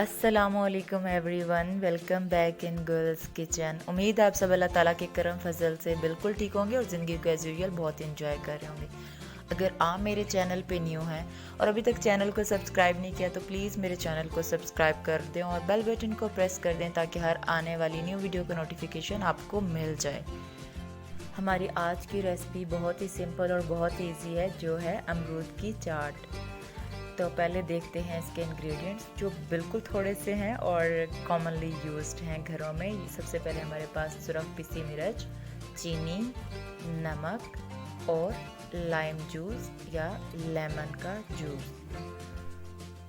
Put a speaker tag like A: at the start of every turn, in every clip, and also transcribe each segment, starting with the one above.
A: अस्सलामुअलैकुम everyone, welcome back in girls kitchen. उम्मीद है आप सब अल्लाह ताला के करम फजल से बिल्कुल ठीक होंगे और ज़िंदगी को एज़ यूजुअल बहुत इंजॉय कर रहे होंगे। अगर आप मेरे चैनल पे न्यू हैं और अभी तक चैनल को सब्सक्राइब नहीं किया तो प्लीज़ मेरे चैनल को सब्सक्राइब कर दें और बेल बटन को प्रेस कर दें ताकि हर आने वाली न्यू वीडियो का नोटिफिकेशन आपको मिल जाए। हमारी आज की रेसिपी बहुत ही सिंपल और बहुत ही ईजी है, जो है अमरूद की चाट। तो पहले देखते हैं इसके इंग्रेडिएंट्स, जो बिल्कुल थोड़े से हैं और कॉमनली यूज्ड हैं घरों में। सबसे पहले हमारे पास सुरख पिसी मिर्च, चीनी, नमक और लाइम जूस या लेमन का जूस।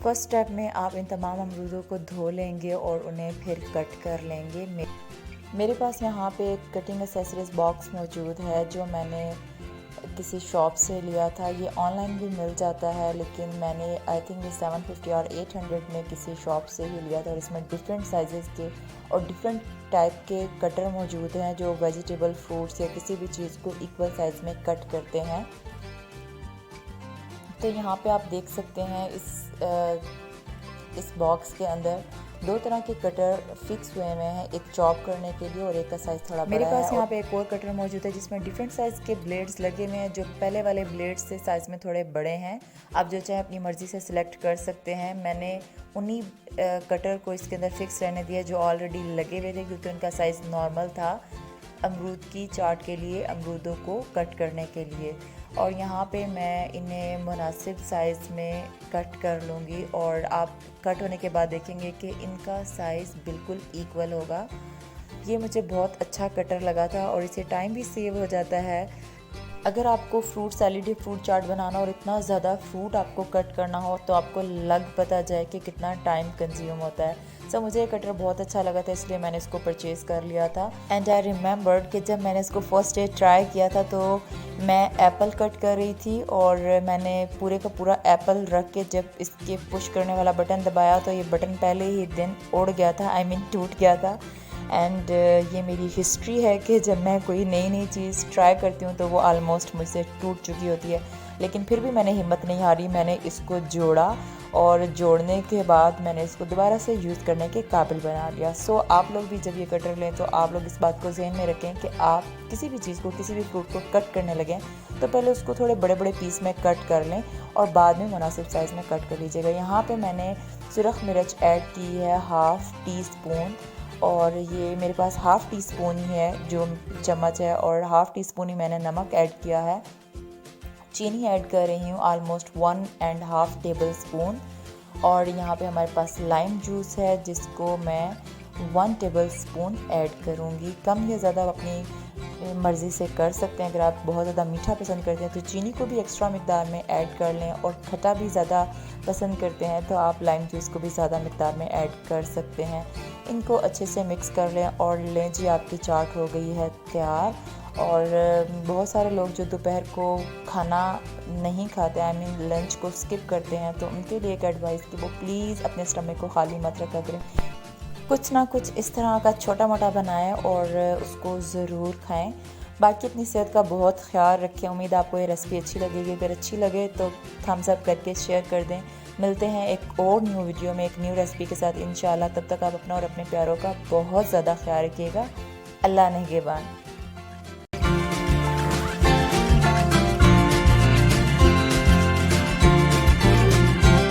A: फर्स्ट स्टेप में आप इन तमाम अमरूदों को धो लेंगे और उन्हें फिर कट कर लेंगे। मेरे पास यहाँ पे एक कटिंग एसेसरीज बॉक्स मौजूद है जो मैंने किसी शॉप से लिया था। ये ऑनलाइन भी मिल जाता है, लेकिन मैंने आई थिंक ये 750 और 800 में किसी शॉप से ही लिया था। और इसमें डिफरेंट साइज़ेस के और डिफरेंट टाइप के कटर मौजूद हैं जो वेजिटेबल, फ्रूट्स या किसी भी चीज़ को इक्वल साइज़ में कट करते हैं। तो यहाँ पे आप देख सकते हैं इस बॉक्स के अंदर दो तरह के कटर फिक्स हुए हैं, एक चॉप करने के लिए और एक का साइज़ थोड़ा बड़ा है। मेरे पास यहाँ पे एक और कटर मौजूद है जिसमें डिफरेंट साइज़ के ब्लेड्स लगे हुए हैं, जो पहले वाले ब्लेड्स से साइज़ में थोड़े बड़े हैं। आप जो चाहे अपनी मर्ज़ी से सिलेक्ट कर सकते हैं। मैंने उन्हीं कटर को इसके अंदर फिक्स रहने दिया जो ऑलरेडी लगे हुए थे, क्योंकि उनका साइज़ नॉर्मल था अमरूद की चाट के लिए, अमरूदों को कट करने के लिए। और यहाँ पे मैं इन्हें मुनासिब साइज़ में कट कर लूँगी और आप कट होने के बाद देखेंगे कि इनका साइज़ बिल्कुल इक्वल होगा। ये मुझे बहुत अच्छा कटर लगा था और इससे टाइम भी सेव हो जाता है। अगर आपको फ्रूट सैलेड या फ्रूट चाट बनाना और इतना ज़्यादा फ्रूट आपको कट करना हो तो आपको लग पता जाए कि कितना टाइम कंज्यूम होता है। सो मुझे ये कटर बहुत अच्छा लगा था, इसलिए मैंने इसको परचेज़ कर लिया था। एंड आई रिमेंबर्ड कि जब मैंने इसको फर्स्ट डे ट्राई किया था तो मैं एप्पल कट कर रही थी और मैंने पूरे का पूरा एप्पल रख के जब इसके पुश करने वाला बटन दबाया तो ये बटन पहले ही दिन उड़ गया था, आई मीन टूट गया था। एंड ये मेरी हिस्ट्री है कि जब मैं कोई नई नई चीज़ ट्राई करती हूँ तो वो आलमोस्ट मुझसे टूट चुकी होती है, लेकिन फिर भी मैंने हिम्मत नहीं हारी। मैंने इसको जोड़ा और जोड़ने के बाद मैंने इसको दोबारा से यूज़ करने के काबिल बना लिया। सो आप लोग भी जब ये कटर लें तो आप लोग इस बात को ज़हन में रखें कि आप किसी भी चीज़ को, किसी भी फ्रूट को कट करने लगें तो पहले उसको थोड़े बड़े बड़े पीस में कट कर लें और बाद में मुनासिब साइज़ में कट कर लीजिएगा। यहाँ पर मैंने सुरख मिर्च ऐड की है हाफ़ टी स्पून, और ये मेरे पास हाफ़ टी स्पून ही है जो चम्मच है, और हाफ़ टी स्पून ही मैंने नमक ऐड किया है। चीनी ऐड कर रही हूँ ऑलमोस्ट 1.5 टेबल स्पून। और यहाँ पे हमारे पास लाइम जूस है जिसको मैं 1 टेबल स्पून ऐड करूँगी। कम या ज़्यादा अपनी मर्ज़ी से कर सकते हैं। अगर आप बहुत ज़्यादा मीठा पसंद करते हैं तो चीनी को भी एक्स्ट्रा मिकदार में ऐड कर लें, और खट्टा भी ज़्यादा पसंद करते हैं तो आप लाइम जूस को भी ज़्यादा मिकदार में ऐड कर सकते हैं। इनको अच्छे से मिक्स कर लें और लें जी, आपकी चाट हो गई है तैयार। और बहुत सारे लोग जो दोपहर को खाना नहीं खाते, आई मीन लंच को स्किप करते हैं, तो उनके लिए एक एडवाइस कि वो प्लीज़ अपने स्टमक को खाली मत रखा करें। कुछ ना कुछ इस तरह का छोटा मोटा बनाएं और उसको ज़रूर खाएं। बाकी अपनी सेहत का बहुत ख्याल रखें। उम्मीद आपको ये रेसिपी अच्छी लगेगी। अगर अच्छी लगे तो थम्स अप करके शेयर कर दें। मिलते हैं एक और न्यू वीडियो में एक न्यू रेसिपी के साथ इंशाल्लाह। तब तक आप अपना और अपने प्यारों का बहुत ज़्यादा ख्याल रखिएगा। अल्लाह निगहबान।